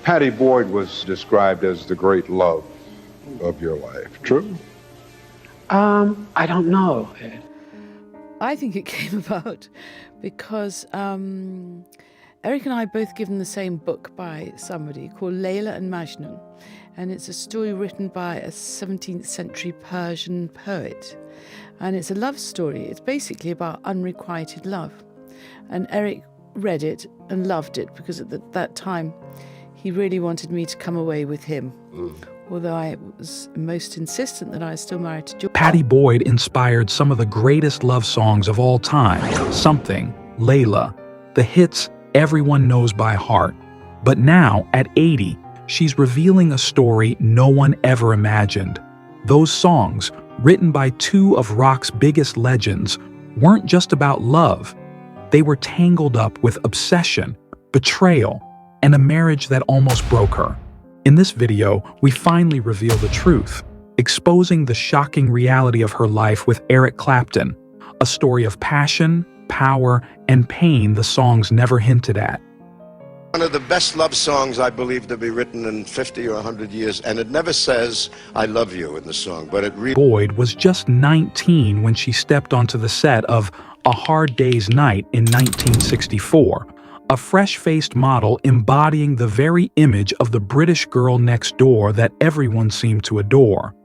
Pattie Boyd was described as the great love of your life. True? I don't know. I think it came about because Eric and I both given the same book by somebody called Layla and Majnun, and it's a story written by a 17th century Persian poet, and it's a love story. It's basically about unrequited love, and Eric read it and loved it because at that time he really wanted me to come away with him. Although I was most insistent that I was still married to George. Pattie Boyd inspired some of the greatest love songs of all time. Something, Layla, the hits everyone knows by heart. But now, at 80, she's revealing a story no one ever imagined. Those songs, written by two of rock's biggest legends, weren't just about love. They were tangled up with obsession, betrayal, and a marriage that almost broke her. In this video, we finally reveal the truth, exposing the shocking reality of her life with Eric Clapton, a story of passion, power, and pain the songs never hinted at. One of the best love songs, I believe, to be written in 50 or 100 years, and it never says, I love you in the song, but it really... Boyd was just 19 when she stepped onto the set of A Hard Day's Night in 1964, a fresh-faced model embodying the very image of the British girl next door that everyone seemed to adore.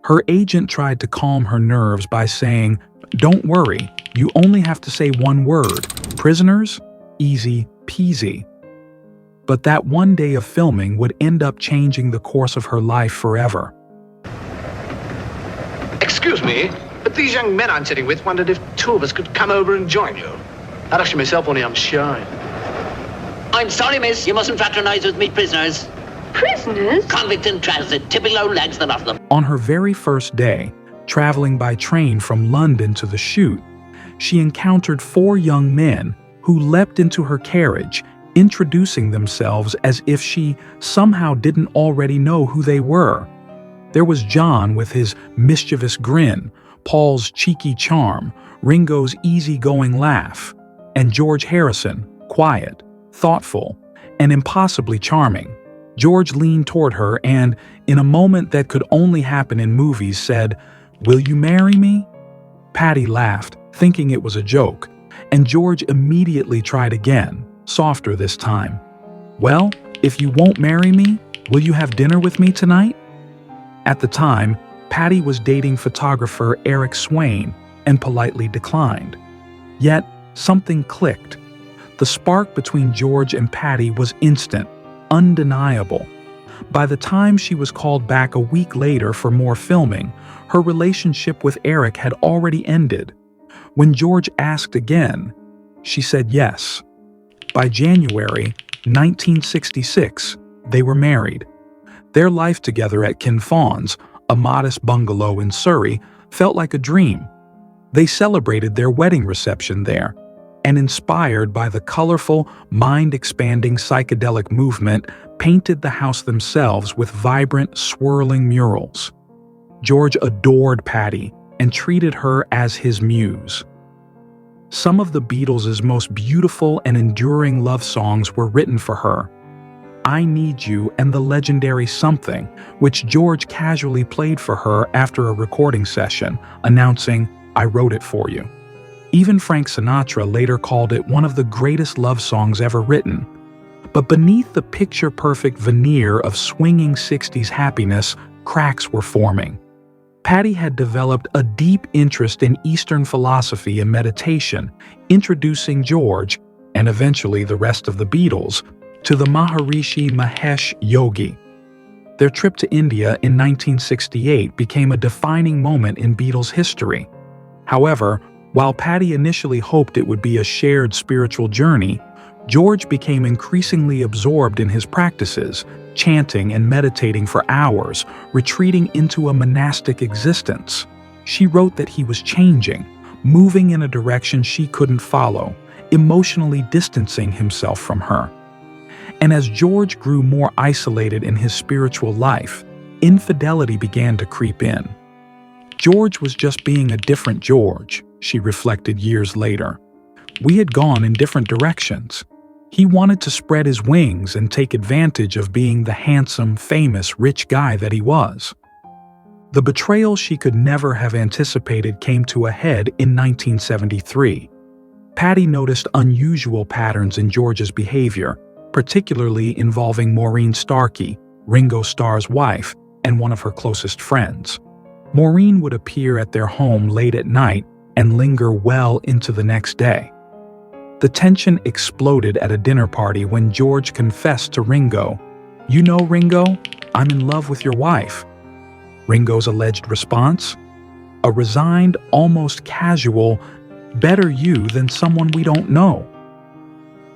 Her agent tried to calm her nerves by saying, "Don't worry, you only have to say one word, prisoners, easy peasy." But that one day of filming would end up changing the course of her life forever. Excuse me, but these young men I'm sitting with wondered if two of us could come over and join you. I'd actually myself, only I'm shy. I'm sorry, miss. You mustn't fraternize with meat prisoners. Prisoners? Convicts in transit, typical old lads, the lot of them. On her very first day, traveling by train from London to the shoot, she encountered four young men who leapt into her carriage, introducing themselves as if she somehow didn't already know who they were. There was John with his mischievous grin, Paul's cheeky charm, Ringo's easygoing laugh, and George Harrison, quiet, thoughtful, and impossibly charming. George leaned toward her and, in a moment that could only happen in movies, said, "Will you marry me?" Pattie laughed, thinking it was a joke, and George immediately tried again, softer this time. "Well, if you won't marry me, will you have dinner with me tonight?" At the time, Pattie was dating photographer Eric Swain and politely declined. Yet, something clicked. The spark between George and Pattie was instant, undeniable. By the time she was called back a week later for more filming, her relationship with Eric had already ended. When George asked again, she said yes. By January 1966, they were married. Their life together at Kinfauns, a modest bungalow in Surrey, felt like a dream. They celebrated their wedding reception there, and inspired by the colorful, mind-expanding psychedelic movement, painted the house themselves with vibrant, swirling murals. George adored Pattie and treated her as his muse. Some of the Beatles' most beautiful and enduring love songs were written for her. I Need You and the legendary Something, which George casually played for her after a recording session, announcing, "I wrote it for you." Even Frank Sinatra later called it one of the greatest love songs ever written. But beneath the picture-perfect veneer of swinging 60s happiness, cracks were forming. Pattie had developed a deep interest in Eastern philosophy and meditation, introducing George, and eventually the rest of the Beatles, to the Maharishi Mahesh Yogi. Their trip to India in 1968 became a defining moment in Beatles history. However, while Pattie initially hoped it would be a shared spiritual journey, George became increasingly absorbed in his practices, chanting and meditating for hours, retreating into a monastic existence. She wrote that he was changing, moving in a direction she couldn't follow, emotionally distancing himself from her. And as George grew more isolated in his spiritual life, infidelity began to creep in. George was just being a different George, she reflected years later. We had gone in different directions. He wanted to spread his wings and take advantage of being the handsome, famous, rich guy that he was. The betrayal she could never have anticipated came to a head in 1973. Pattie noticed unusual patterns in George's behavior, particularly involving Maureen Starkey, Ringo Starr's wife, and one of her closest friends. Maureen would appear at their home late at night and linger well into the next day. The tension exploded at a dinner party when George confessed to Ringo, "You know, Ringo, I'm in love with your wife." Ringo's alleged response? A resigned, almost casual, "Better you than someone we don't know."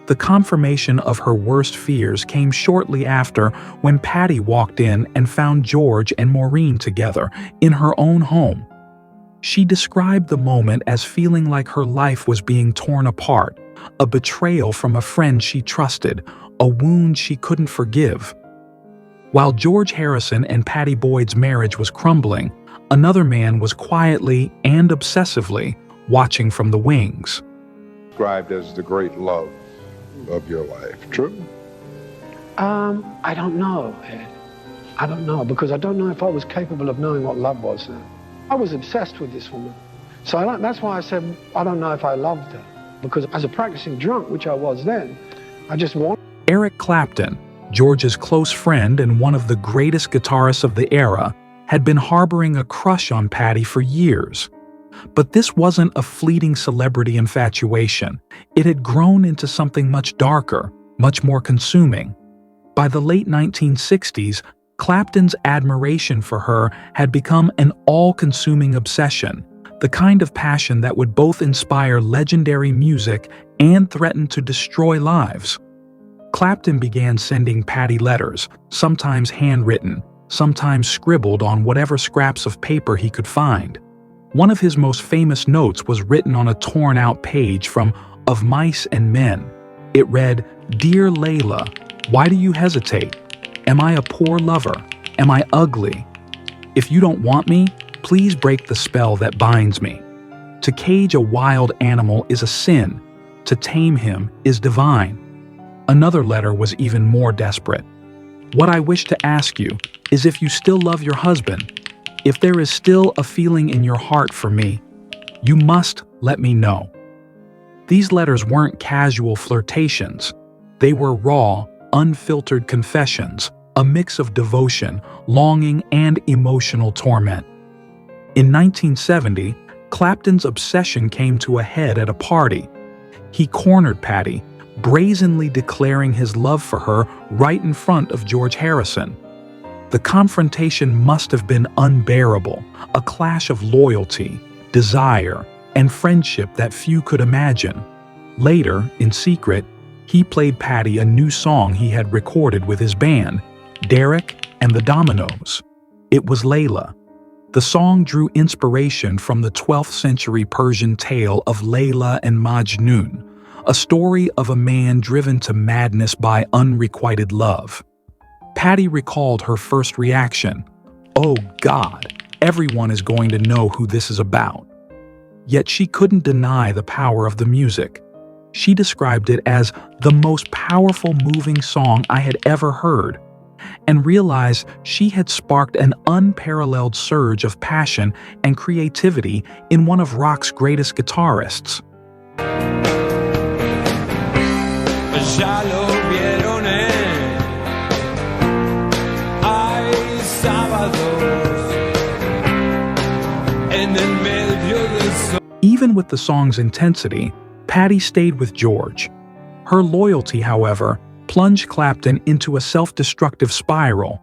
The confirmation of her worst fears came shortly after when Pattie walked in and found George and Maureen together in her own home. She described the moment as feeling like her life was being torn apart, a betrayal from a friend she trusted, a wound she couldn't forgive. While George Harrison and Pattie Boyd's marriage was crumbling, another man was quietly and obsessively watching from the wings. Described as the great love of your life. True? I don't know, Ed. I don't know, because I don't know if I was capable of knowing what love was then. I was obsessed with this woman. So that's why I said I don't know if I loved her. Because as a practicing drunk, which I was then, I just wanted... Eric Clapton, George's close friend and one of the greatest guitarists of the era, had been harboring a crush on Pattie for years. But this wasn't a fleeting celebrity infatuation. It had grown into something much darker, much more consuming. By the late 1960s, Clapton's admiration for her had become an all-consuming obsession, the kind of passion that would both inspire legendary music and threaten to destroy lives. Clapton began sending Pattie letters, sometimes handwritten, sometimes scribbled on whatever scraps of paper he could find. One of his most famous notes was written on a torn-out page from Of Mice and Men. It read, "Dear Layla, why do you hesitate? Am I a poor lover? Am I ugly? If you don't want me, please break the spell that binds me. To cage a wild animal is a sin. To tame him is divine." Another letter was even more desperate. "What I wish to ask you is if you still love your husband, if there is still a feeling in your heart for me, you must let me know." These letters weren't casual flirtations. They were raw, unfiltered confessions, a mix of devotion, longing, and emotional torment. In 1970, Clapton's obsession came to a head at a party. He cornered Pattie, brazenly declaring his love for her right in front of George Harrison. The confrontation must have been unbearable, a clash of loyalty, desire, and friendship that few could imagine. Later, in secret, he played Pattie a new song he had recorded with his band, Derek and the Dominoes. It was Layla. The song drew inspiration from the 12th century Persian tale of Layla and Majnun, a story of a man driven to madness by unrequited love. Pattie recalled her first reaction. "Oh God, everyone is going to know who this is about." Yet she couldn't deny the power of the music. She described it as the most powerful, moving song I had ever heard, and realized she had sparked an unparalleled surge of passion and creativity in one of rock's greatest guitarists. Ya lo vieron hay sábados en el medio del sol. Even with the song's intensity, Pattie stayed with George. Her loyalty, however, plunged Clapton into a self-destructive spiral.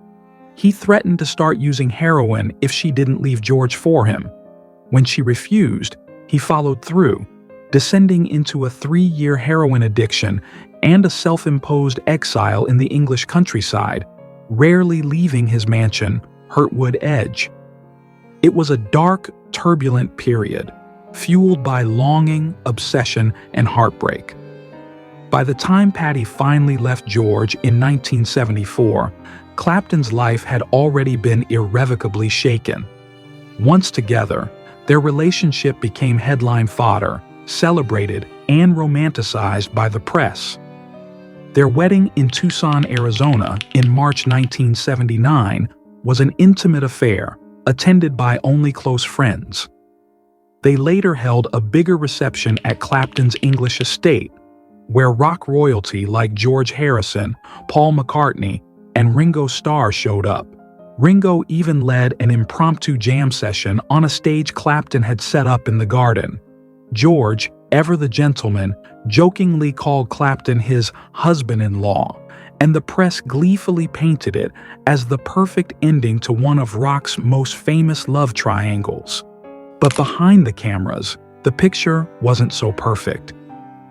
He threatened to start using heroin if she didn't leave George for him. When she refused, he followed through, descending into a 3-year heroin addiction and a self-imposed exile in the English countryside, rarely leaving his mansion, Hurtwood Edge. It was a dark, turbulent period, fueled by longing, obsession, and heartbreak. By the time Pattie finally left George in 1974, Clapton's life had already been irrevocably shaken. Once together, their relationship became headline fodder, celebrated and romanticized by the press. Their wedding in Tucson, Arizona, in March 1979 was an intimate affair, attended by only close friends. They later held a bigger reception at Clapton's English estate, where rock royalty like George Harrison, Paul McCartney, and Ringo Starr showed up. Ringo even led an impromptu jam session on a stage Clapton had set up in the garden. George, ever the gentleman, jokingly called Clapton his husband-in-law, and the press gleefully painted it as the perfect ending to one of rock's most famous love triangles. But behind the cameras, the picture wasn't so perfect.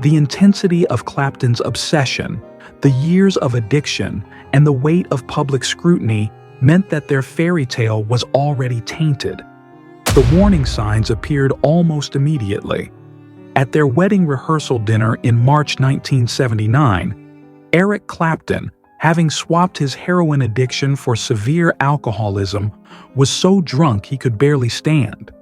The intensity of Clapton's obsession, the years of addiction, and the weight of public scrutiny meant that their fairy tale was already tainted. The warning signs appeared almost immediately. At their wedding rehearsal dinner in March 1979, Eric Clapton, having swapped his heroin addiction for severe alcoholism, was so drunk he could barely stand.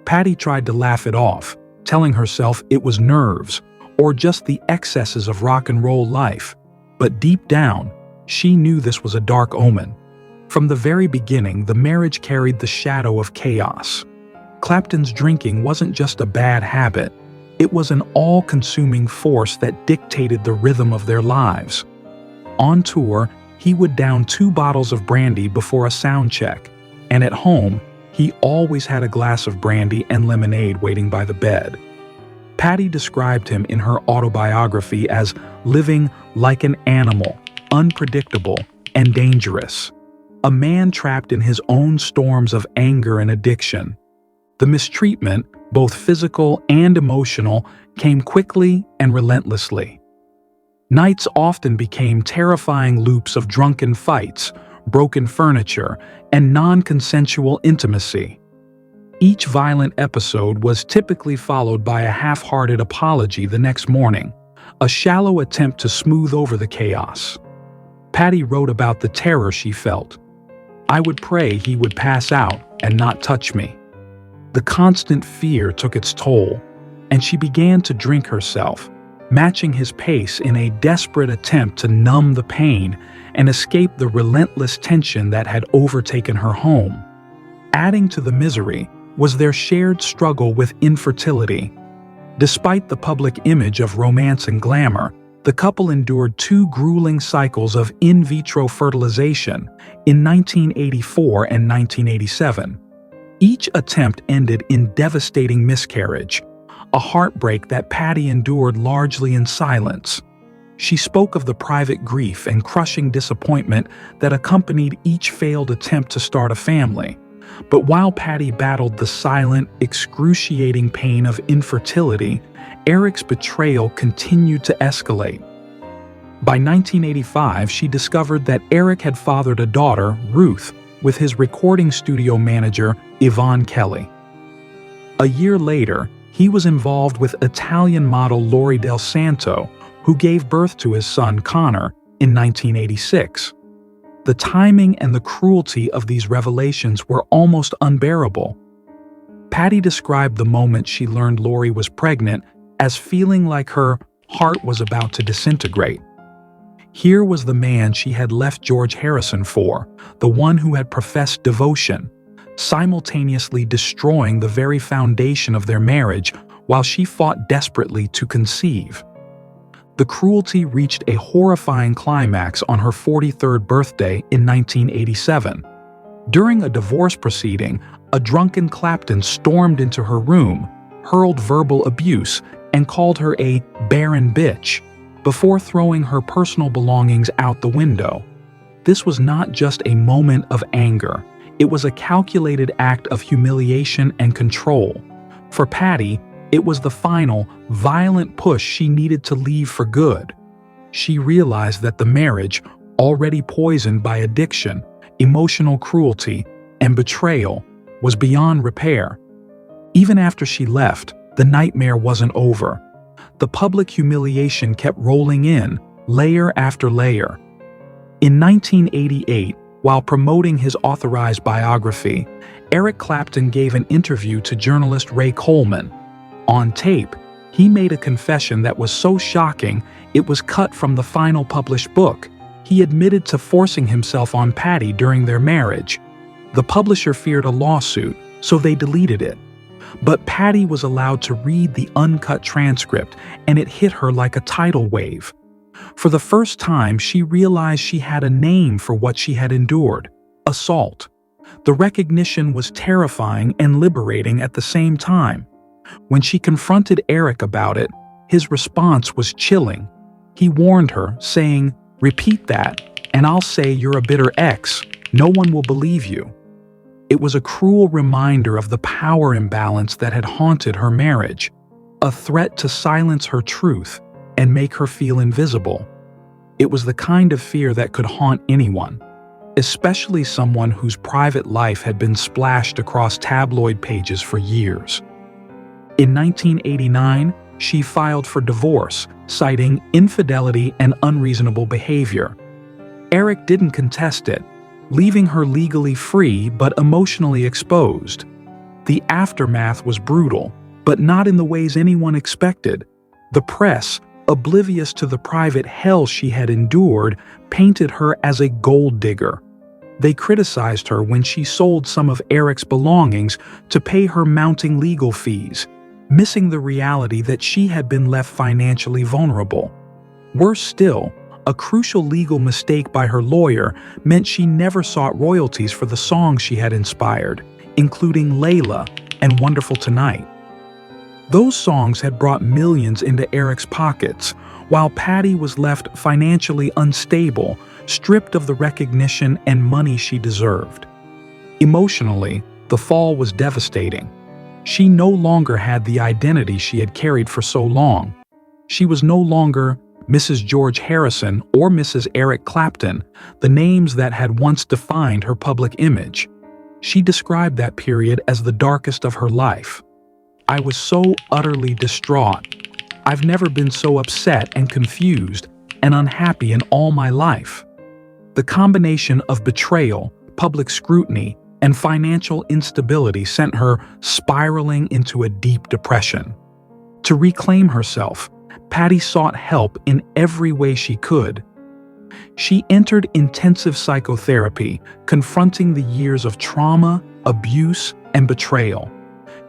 Pattie tried to laugh it off, telling herself it was nerves or just the excesses of rock and roll life. But deep down, she knew this was a dark omen. From the very beginning, the marriage carried the shadow of chaos. Clapton's drinking wasn't just a bad habit. It was an all-consuming force that dictated the rhythm of their lives. On tour, he would down 2 bottles of brandy before a sound check, and at home, he always had a glass of brandy and lemonade waiting by the bed. Pattie described him in her autobiography as living like an animal, unpredictable and dangerous. A man trapped in his own storms of anger and addiction. The mistreatment, both physical and emotional, came quickly and relentlessly. Nights often became terrifying loops of drunken fights, broken furniture, and non-consensual intimacy. Each violent episode was typically followed by a half-hearted apology the next morning, a shallow attempt to smooth over the chaos. Pattie wrote about the terror she felt. "I would pray he would pass out and not touch me." The constant fear took its toll, and she began to drink herself, matching his pace in a desperate attempt to numb the pain and escape the relentless tension that had overtaken her home. Adding to the misery was their shared struggle with infertility. Despite the public image of romance and glamour, the couple endured 2 grueling cycles of in vitro fertilization in 1984 and 1987. Each attempt ended in devastating miscarriage, a heartbreak that Pattie endured largely in silence. She spoke of the private grief and crushing disappointment that accompanied each failed attempt to start a family. But while Pattie battled the silent, excruciating pain of infertility, Eric's betrayal continued to escalate. By 1985, she discovered that Eric had fathered a daughter, Ruth, with his recording studio manager, Yvonne Kelly. A year later, he was involved with Italian model Lori Del Santo, who gave birth to his son, Connor, in 1986. The timing and the cruelty of these revelations were almost unbearable. Pattie described the moment she learned Lori was pregnant as feeling like her heart was about to disintegrate. Here was the man she had left George Harrison for, the one who had professed devotion, simultaneously destroying the very foundation of their marriage while she fought desperately to conceive. The cruelty reached a horrifying climax on her 43rd birthday in 1987. During a divorce proceeding, a drunken Clapton stormed into her room, hurled verbal abuse, and called her a barren bitch, before throwing her personal belongings out the window. This was not just a moment of anger. It was a calculated act of humiliation and control. For Pattie, it was the final, violent push she needed to leave for good. She realized that the marriage, already poisoned by addiction, emotional cruelty, and betrayal, was beyond repair. Even after she left, the nightmare wasn't over. The public humiliation kept rolling in, layer after layer. In 1988, while promoting his authorized biography, Eric Clapton gave an interview to journalist Ray Coleman. On tape, He made a confession that was so shocking it was cut from the final published book. He admitted to forcing himself on Pattie during their marriage. The publisher feared a lawsuit, so they deleted it. But Pattie was allowed to read the uncut transcript, and it hit her like a tidal wave. For the first time, she realized she had a name for what she had endured: assault. The recognition was terrifying and liberating at the same time. When she confronted Eric about it, his response was chilling. He warned her, saying, "Repeat that, and I'll say you're a bitter ex. No one will believe you." It was a cruel reminder of the power imbalance that had haunted her marriage, a threat to silence her truth and make her feel invisible. It was the kind of fear that could haunt anyone, especially someone whose private life had been splashed across tabloid pages for years. In 1989, she filed for divorce, citing infidelity and unreasonable behavior. Eric didn't contest it, leaving her legally free but emotionally exposed. The aftermath was brutal, but not in the ways anyone expected. The press, oblivious to the private hell she had endured, painted her as a gold digger. They criticized her when she sold some of Eric's belongings to pay her mounting legal fees, missing the reality that she had been left financially vulnerable. Worse still, a crucial legal mistake by her lawyer meant she never sought royalties for the songs she had inspired, including Layla and Wonderful Tonight. Those songs had brought millions into Eric's pockets, while Pattie was left financially unstable, stripped of the recognition and money she deserved. Emotionally, the fall was devastating. She no longer had the identity she had carried for so long. She was no longer Mrs. George Harrison or Mrs. Eric Clapton, the names that had once defined her public image. She described that period as the darkest of her life. "I was so utterly distraught. I've never been so upset and confused and unhappy in all my life." The combination of betrayal, public scrutiny, and financial instability sent her spiraling into a deep depression. To reclaim herself, Pattie sought help in every way she could. She entered intensive psychotherapy, confronting the years of trauma, abuse, and betrayal.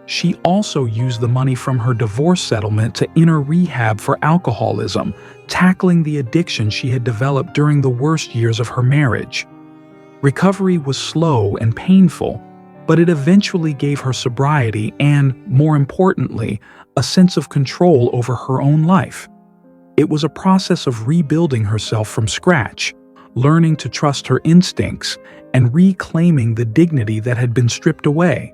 She also used the money from her divorce settlement to enter rehab for alcoholism, tackling the addiction she had developed during the worst years of her marriage. Recovery was slow and painful, but it eventually gave her sobriety and, more importantly, a sense of control over her own life. It was a process of rebuilding herself from scratch, learning to trust her instincts, and reclaiming the dignity that had been stripped away.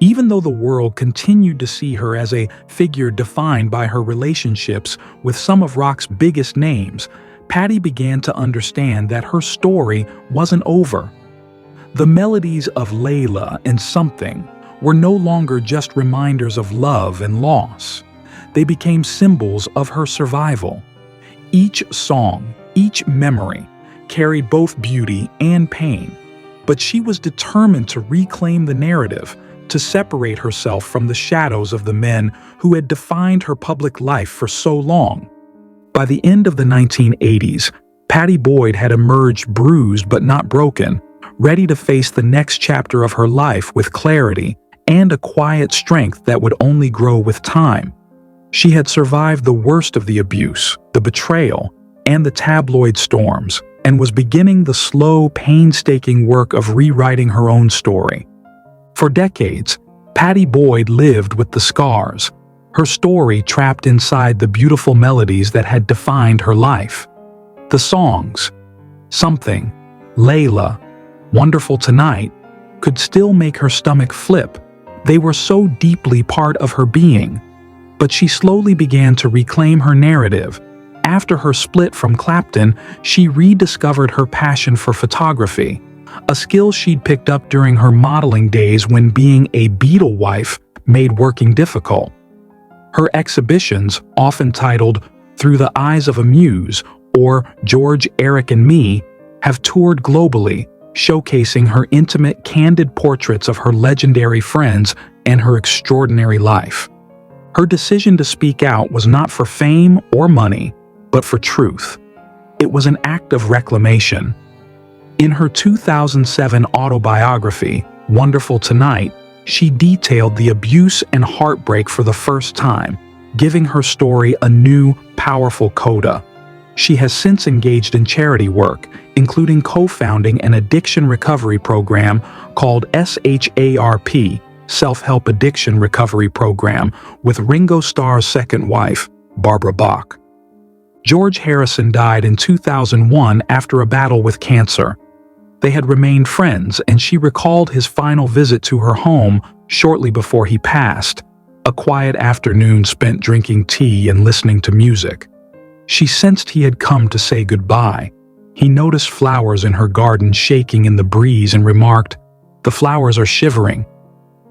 Even though the world continued to see her as a figure defined by her relationships with some of rock's biggest names, Pattie began to understand that her story wasn't over. The melodies of Layla and Something were no longer just reminders of love and loss. They became symbols of her survival. Each song, each memory, carried both beauty and pain, but she was determined to reclaim the narrative, to separate herself from the shadows of the men who had defined her public life for so long. By the end of the 1980s, Pattie Boyd had emerged bruised but not broken, ready to face the next chapter of her life with clarity and a quiet strength that would only grow with time. She had survived the worst of the abuse, the betrayal, and the tabloid storms, and was beginning the slow, painstaking work of rewriting her own story. For decades, Pattie Boyd lived with the scars, her story trapped inside the beautiful melodies that had defined her life. The songs, Something, Layla, Wonderful Tonight, could still make her stomach flip. They were so deeply part of her being. But she slowly began to reclaim her narrative. After her split from Clapton, she rediscovered her passion for photography, a skill she'd picked up during her modeling days when being a Beatle wife made working difficult. Her exhibitions, often titled Through the Eyes of a Muse or George, Eric, and Me, have toured globally, showcasing her intimate, candid portraits of her legendary friends and her extraordinary life. Her decision to speak out was not for fame or money, but for truth. It was an act of reclamation. In her 2007 autobiography, Wonderful Tonight, she detailed the abuse and heartbreak for the first time, giving her story a new, powerful coda. She has since engaged in charity work, including co-founding an addiction recovery program called SHARP, Self-Help Addiction Recovery Program, with Ringo Starr's second wife, Barbara Bach. George Harrison died in 2001 after a battle with cancer. They had remained friends, and she recalled his final visit to her home shortly before he passed, a quiet afternoon spent drinking tea and listening to music. She sensed he had come to say goodbye. He noticed flowers in her garden shaking in the breeze and remarked, "The flowers are shivering."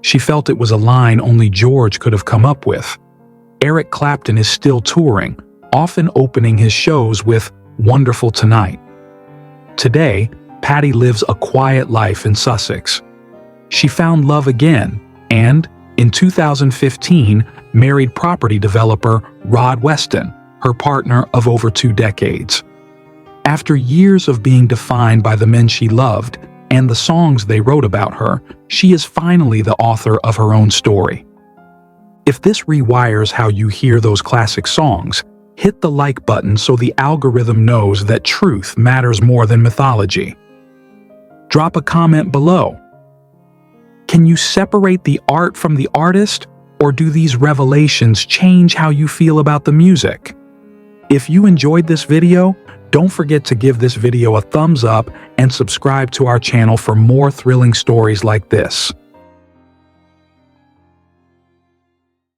She felt it was a line only George could have come up with. Eric Clapton is still touring, often opening his shows with Wonderful Tonight. Today, Pattie lives a quiet life in Sussex. She found love again and, in 2015, married property developer Rod Weston, her partner of over 2 decades. After years of being defined by the men she loved and the songs they wrote about her, she is finally the author of her own story. If this rewires how you hear those classic songs, hit the like button so the algorithm knows that truth matters more than mythology. Drop a comment below. Can you separate the art from the artist, or do these revelations change how you feel about the music? If you enjoyed this video, don't forget to give this video a thumbs up and subscribe to our channel for more thrilling stories like this.